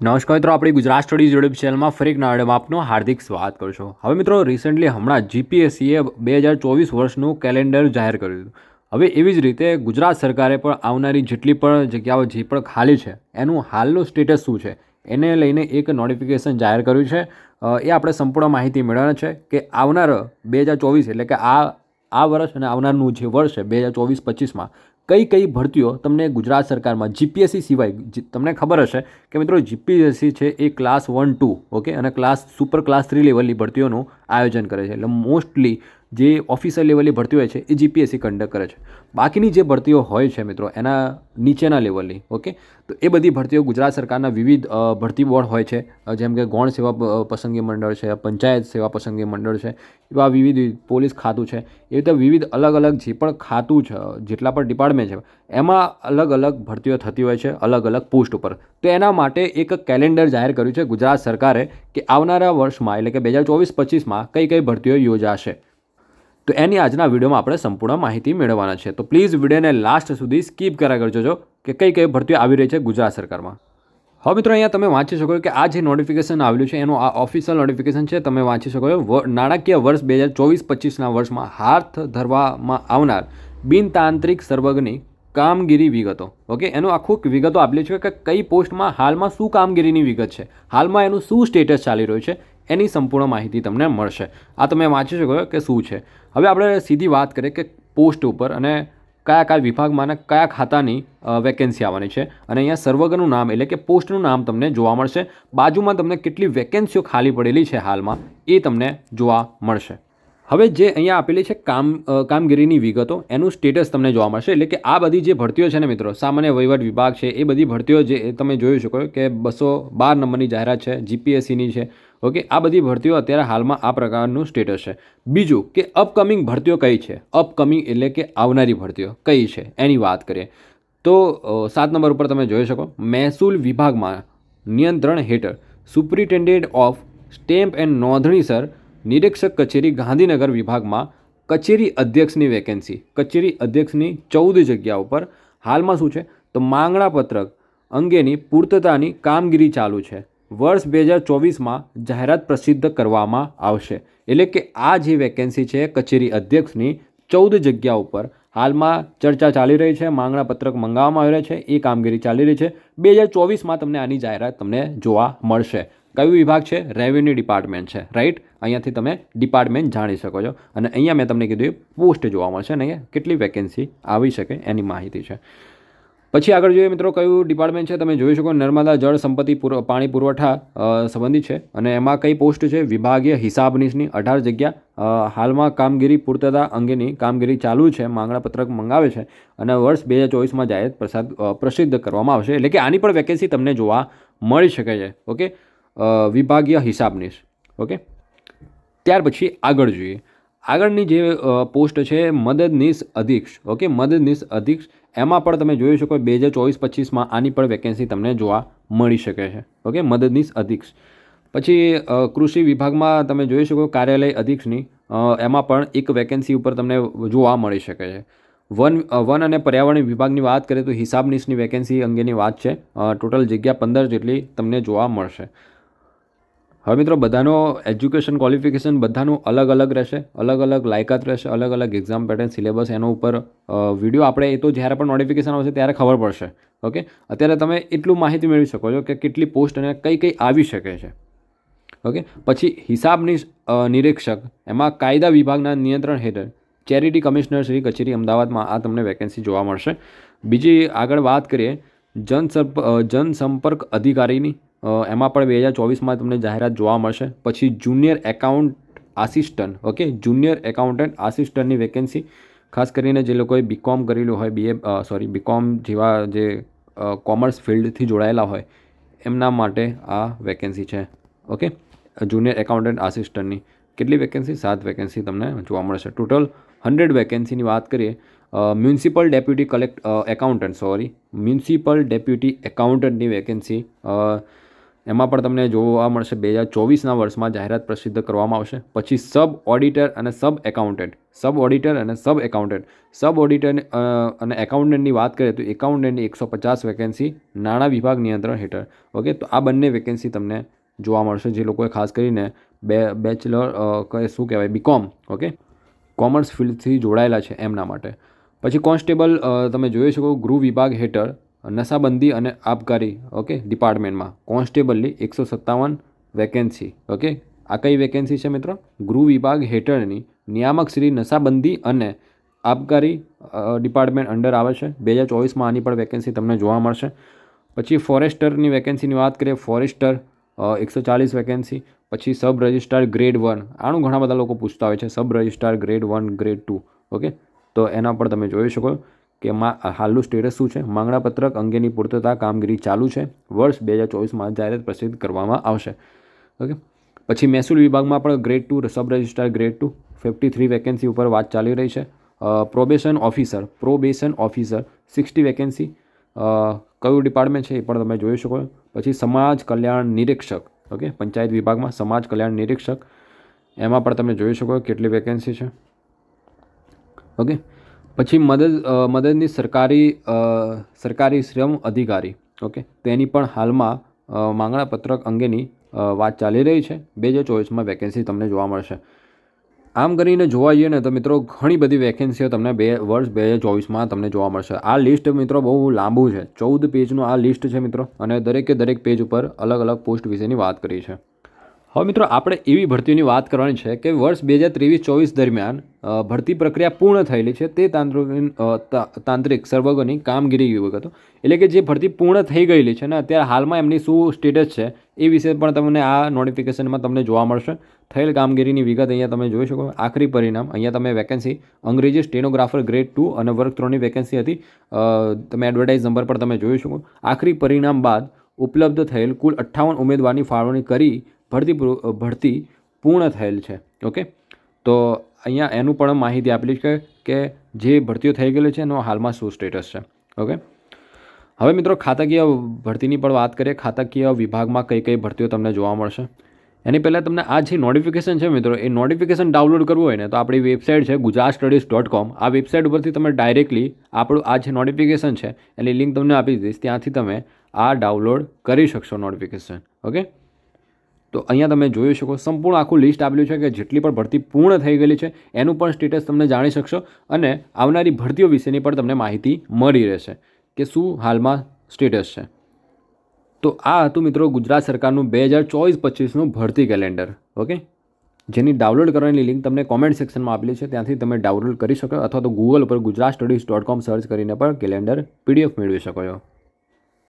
નમસ્કાર મિત્રો, આપણી ગુજરાત સ્ટડીઝ યુટ્યુબ ચેનલમાં ફરી એક નવા વિડીયોમાં આપનું હાર્દિક સ્વાગત કરું છું. હવે મિત્રો, રિસેન્ટલી હમણાં જીપીએસસીએ 2024 વર્ષનું કેલેન્ડર જાહેર કર્યું હતું. હવે એવી જ રીતે ગુજરાત સરકારે પણ આવનારી જેટલી પણ જગ્યાઓ જે પણ ખાલી છે એનું હાલનું સ્ટેટસ શું છે એને લઈને એક નોટિફિકેશન જાહેર કર્યું છે. એ આપણે સંપૂર્ણ માહિતી મેળવવાના છે કે આવનાર 2024 એટલે કે આ વર્ષ અને આવનારનું જે વર્ષ છે 2024-25માં કઈ ભરતીઓ તમને ગુજરાત સરકારમાં જીપીએસસી સિવાય તમને ખબર હશે કે મિત્રો જીપીએસસી છે એ ક્લાસ 1-2 ઓકે અને સુપર ક્લાસ 3 લેવલની ભરતીઓનું આયોજન કરે છે. એટલે મોસ્ટલી જે ઓફિસર લેવલની ભરતીઓ હોય છે એ જીપીએસસી કન્ડક્ટ કરે છે. બાકીની જે ભરતીઓ હોય છે મિત્રો એના નીચેના લેવલની ઓકે, તો એ બધી ભરતીઓ ગુજરાત સરકારના વિવિધ ભરતી બોર્ડ હોય છે, જેમ કે ગૌણ સેવા પસંદગી મંડળ છે, પંચાયત સેવા પસંદગી મંડળ છે, એવા વિવિધ પોલીસ ખાતું છે, એ રીતે વિવિધ અલગ અલગ જે પણ ખાતું છે, જેટલા પણ ડિપાર્ટમેન્ટ છે એમાં અલગ અલગ ભરતીઓ થતી હોય છે અલગ અલગ પોસ્ટ ઉપર. તો એના માટે એક કેલેન્ડર જાહેર કર્યું છે ગુજરાત સરકારે કે આવનારા વર્ષમાં એટલે કે 2024-25માં કઈ ભરતીઓ યોજાશે. તો એની આજના વિડીયોમાં આપણે સંપૂર્ણ માહિતી મેળવવાના છે. તો પ્લીઝ વિડીયોને લાસ્ટ સુધી સ્કીપ કર્યા કરજો કે કઈ ભરતીઓ આવી રહી છે ગુજરાત સરકારમાં. હવે મિત્રો, અહીંયા તમે વાંચી શકો કે આ જે નોટિફિકેશન આવેલું છે એનું આ ઓફિશિયલ નોટિફિકેશન છે. તમે વાંચી શકો છો નાણાકીય વર્ષ 2024-25ના વર્ષમાં હાથ ધરવામાં આવનાર બિનતાંત્રિક સર્વગની કામગીરી વિગતો. ઓકે, એનું આખું વિગતો આપેલી છે કે કઈ પોસ્ટમાં હાલમાં શું કામગીરીની વિગત છે, હાલમાં એનું શું સ્ટેટસ ચાલી રહ્યું છે, એની સંપૂર્ણ માહિતી તમને મળશે. આ તમે વાંચી શકો કે શું છે. હવે આપણે સીધી વાત કરીએ કે પોસ્ટ ઉપર અને કયા વિભાગમાં અને કયા ખાતાની વેકેન્સી આવવાની છે. અને અહીંયા સર્વગનું નામ એટલે કે પોસ્ટનું નામ તમને જોવા મળશે. બાજુમાં તમને કેટલી વેકેન્સીઓ ખાલી પડેલી છે હાલમાં એ તમને જોવા મળશે. હવે જે અહીંયા આપેલી છે કામગીરીની વિગતો, એનું સ્ટેટસ તમને જોવા મળશે. એટલે કે આ બધી જે ભરતીઓ છે ને મિત્રો, સામાન્ય વહીવટ વિભાગ છે, એ બધી ભરતીઓ જે તમે જોઈ શકો કે 212 નંબરની જાહેરાત છે, જીપીએસસીની છે. ઓકે, આ બધી ભરતીઓ અત્યારે હાલમાં આ પ્રકારનું સ્ટેટસ છે. બીજું કે અપકમિંગ ભરતીઓ કઈ છે, અપકમિંગ એટલે કે આવનારી ભરતીઓ કઈ છે એની વાત કરીએ તો 7 નંબર ઉપર તમે જોઈ શકો મહેસૂલ વિભાગમાં નિયંત્રણ હેઠળ સુપ્રિન્ટેન્ડન્ટ ઓફ સ્ટેમ્પ એન્ડ નોંધણીસર નિરીક્ષક કચેરી ગાંધીનગર વિભાગમાં કચેરી અધ્યક્ષની વેકેન્સી, કચેરી અધ્યક્ષની 14 જગ્યા ઉપર હાલમાં શું છે તો માંગણા પત્રક અંગેની પૂર્તતાની કામગીરી ચાલુ છે. વર્ષ 2024માં જાહેરાત પ્રસિદ્ધ કરવામાં આવશે. એટલે કે આ જે વેકેન્સી છે કચેરી અધ્યક્ષની 14 જગ્યા ઉપર હાલમાં ચર્ચા ચાલી રહી છે, માંગણા પત્રક મંગાવવામાં આવી રહ્યા છે, એ કામગીરી ચાલી રહી છે. 2024માં તમને આની જાહેરાત તમને જોવા મળશે. કયો વિભાગ છે? રેવન્યુ ડિપાર્ટમેન્ટ છે, રાઈટ. અહીંયાથી તમે ડિપાર્ટમેન્ટ જાણી શકો છો. અને અહીંયા મેં તમને કીધું એ પોસ્ટ જોવા મળશે અને અહીંયા કેટલી વેકેન્સી આવી શકે એની માહિતી છે. પછી આગળ જોઈએ મિત્રો, કયું ડિપાર્ટમેન્ટ છે તમે જોઈ શકો નર્મદા જળ સંપત્તિ પાણી પુરવઠા સંબંધિત છે. અને એમાં કઈ પોસ્ટ છે? વિભાગીય હિસાબનીશની 18 જગ્યા. હાલમાં કામગીરી પૂર્તતા અંગેની કામગીરી ચાલુ છે, માંગણા પત્રક મંગાવે છે અને વર્ષ 2024માં જાહેરાત પ્રસિદ્ધ કરવામાં આવશે. એટલે કે આની પણ વેકેન્સી તમને જોવા મળી શકે છે. ઓકે, વિભાગીય હિસાબનીશ. ઓકે, ત્યાર પછી આગળ જોઈએ. આગળની જે પોસ્ટ છે મદદનીશ અધીક્ષ. ઓકે, મદદનીશ અધીક્ષ, એમાં પણ તમે જોઈ શકો 2024-25માં આની પણ વેકેન્સી તમને જોવા મળી શકે છે. ઓકે, મદદનીશ અધીક્ષ. પછી કૃષિ વિભાગમાં તમે જોઈ શકો કાર્યાલય અધીક્ષની, એમાં પણ એક વેકેન્સી ઉપર તમને જોવા મળી શકે છે. વન અને પર્યાવરણ વિભાગની વાત કરીએ તો હિસાબનીશની વેકેન્સી અંગેની વાત છે. ટોટલ જગ્યા 15 જેટલી તમને જોવા મળશે. હવે મિત્રો, બધાનો એજ્યુકેશન ક્વોલિફિકેશન બધાનું અલગ અલગ રહેશે, અલગ અલગ લાયકાત રહેશે, અલગ અલગ એક્ઝામ પેટર્ન સિલેબસ એનો ઉપર વિડીયો આપણે એ તો જ્યારે પણ નોટિફિકેશન આવશે ત્યારે ખબર પડશે. ઓકે, અત્યારે તમે એટલું માહિતી મેળવી શકો છો કે કેટલી પોસ્ટ અને કઈ આવી શકે છે. ઓકે, પછી હિસાબની નિરીક્ષક, એમાં કાયદા વિભાગના નિયંત્રણ હેઠળ ચેરિટી કમિશનર શ્રી કચેરી અમદાવાદમાં આ તમને વેકેન્સી જોવા મળશે. બીજી આગળ વાત કરીએ જનસંપર્ક અધિકારીની, એમાં પણ 2024માં તમને જાહેરાત જોવા મળશે. પછી junior account assistant. Okay, junior accountant આસિસ્ટન્ટની વેકેન્સી, ખાસ કરીને જે લોકોએ બીકોમ કરેલું હોય, બીકોમ જેવા જે કોમર્સ ફિલ્ડથી જોડાયેલા હોય એમના માટે આ વેકેન્સી છે. ઓકે, જુનિયર એકાઉન્ટન્ટ આસિસ્ટન્ટની કેટલી વેકેન્સી? 7 વેકેન્સી તમને જોવા મળશે. ટોટલ 100 વેકેન્સીની વાત કરીએ. મ્યુનિસિપલ ડેપ્યુટી એકાઉન્ટન્ટની વેકેન્સી એમાં પણ તમને જોવા મળશે 2024ના વર્ષમાં જાહેરાત પ્રસિદ્ધ કરવામાં આવશે. પછી સબ ઓડિટર અને સબ ઓડિટર અને એકાઉન્ટન્ટની વાત કરીએ તો એકાઉન્ટન્ટની 150 વેકેન્સી નાણાં વિભાગ નિયંત્રણ હેઠળ. ઓકે, તો આ બંને વેકેન્સી તમને જોવા મળશે, જે લોકોએ ખાસ કરીને બેચલર શું કહેવાય બીકોમ, ઓકે, કોમર્સ ફિલ્ડથી જોડાયેલા છે એમના માટે. પછી કોન્સ્ટેબલ તમે જોઈ શકો ગૃહ વિભાગ હેઠળ નશાબંધી અને આબકારી, ઓકે, ડિપાર્ટમેન્ટમાં કોન્સ્ટેબલની 157 વેકેન્સી. ઓકે, આ કઈ વેકેન્સી છે મિત્રો? ગૃહ વિભાગ હેઠળની નિયામક શ્રી નશાબંધી અને આબકારી ડિપાર્ટમેન્ટ અંડર આવે છે. 2024માં આની પણ વેકેન્સી તમને જોવા મળશે. પછી ફોરેસ્ટરની વેકેન્સીની વાત કરીએ, ફોરેસ્ટર 140 વેકેન્સી. પછી સબ રજિસ્ટ્રાર ગ્રેડ 1, આનું ઘણા બધા લોકો પૂછતા હોય છે, sub registrar grade 1 grade 2. Okay, તો એના પર તમે જોઈ શકો કે હાલનું સ્ટેટસ શું છે. માંગણાપત્રક અંગેની પૂર્તતા કામગીરી ચાલુ છે. વર્ષ 2024માં જાહેરાત પ્રસિદ્ધ કરવામાં આવશે. ઓકે, પછી મહેસૂલ વિભાગમાં પણ grade 2 sub registrar grade 2 53 vacancy ઉપર વાત ચાલી રહી છે. Probation officer 60 vacancy. કયું ડિપાર્ટમેન્ટ છે એ પણ તમે જોઈ શકો. પછી સમાજ કલ્યાણ નિરીક્ષક, ઓકે, પંચાયત વિભાગમાં સમાજ કલ્યાણ નિરીક્ષક, એમાં પણ તમે જોઈ શકો કેટલી વેકેન્સી છે. ઓકે, પછી મદદની સરકારી શ્રમ અધિકારી, ઓકે, તેની પણ હાલમાં માંગણાપત્રક અંગેની વાત ચાલી રહી છે. 2024માં વેકેન્સી તમને જોવા મળશે. આમ કરીને જોવા જઈએ ને તો મિત્રો ઘણી બધી વેકેન્સીઓ તમને વર્ષ 2024માં તમને જોવા મળશે. આ લિસ્ટ મિત્રો બહુ લાંબુ છે, 14 પેજનું આ લિસ્ટ છે મિત્રો, અને દરેક પેજ ઉપર અલગ અલગ પોસ્ટ વિશેની વાત કરી છે. હવે મિત્રો આપણે એવી ભરતીઓની વાત કરવાની છે કે વર્ષ 2023-24 દરમિયાન ભરતી પ્રક્રિયા પૂર્ણ થયેલી છે તે તાંત્રિક સર્વગોની કામગીરી વિગતો, એટલે કે જે ભરતી પૂર્ણ થઈ ગયેલી છે ને અત્યારે હાલમાં એમની શું સ્ટેટસ છે એ વિશે પણ તમને આ નોટિફિકેશનમાં તમને જોવા મળશે. થયેલ કામગીરીની વિગત અહીંયા તમે જોઈ શકો. આખરી પરિણામ અહીંયા તમે વેકેન્સી અંગ્રેજી સ્ટેનોગ્રાફર ગ્રેડ 2 અને વર્ગ 3ની વેકેન્સી હતી. તમે એડવર્ટાઇઝ નંબર પર તમે જોઈ શકો. આખરી પરિણામ બાદ ઉપલબ્ધ થયેલ કુલ 58 ઉમેદવારની ફાળવણી કરી ભરતી પૂર્ણ થયેલ છે. ઓકે, તો અહીંયા એનું પણ માહિતી આપેલી છે કે જે ભરતીઓ થઈ ગયેલી છે એનો હાલમાં શું સ્ટેટસ છે. ઓકે, હવે મિત્રો ખાતાકીય ભરતીની પણ વાત કરીએ. ખાતાકીય વિભાગમાં કઈ ભરતીઓ તમને જોવા મળશે એની પહેલાં તમને આ જે નોટિફિકેશન છે મિત્રો, એ નોટિફિકેશન ડાઉનલોડ કરવું હોય ને તો આપણી વેબસાઇટ છે gujaratstudies.com. આ વેબસાઇટ ઉપરથી તમે ડાયરેક્ટલી આપણું આ જે નોટિફિકેશન છે એની લિંક તમને આપી દઈશ, ત્યાંથી તમે આ ડાઉનલોડ કરી શકશો નોટિફિકેશન. ઓકે, તો અહીંયા તમે જોઈ શકો સંપૂર્ણ આખું લિસ્ટ આપેલું છે કે જેટલી પણ ભરતી પૂર્ણ થઈ ગયેલી છે એનું પણ સ્ટેટસ તમને જાણી શકશો, અને આવનારી ભરતીઓ વિશેની પણ તમને માહિતી મળી રહેશે કે શું હાલમાં સ્ટેટસ છે. તો આ હતું મિત્રો ગુજરાત સરકારનું 2024-25નું ભરતી કેલેન્ડર. ઓકે, જેની ડાઉનલોડ કરવાની લિંક તમને કોમેન્ટ સેક્શનમાં આપેલી છે, ત્યાંથી તમે ડાઉનલોડ કરી શકો, અથવા તો ગૂગલ ઉપર gujaratstudies.com સર્ચ કરીને પણ કેલેન્ડર PDF મેળવી શકો છો.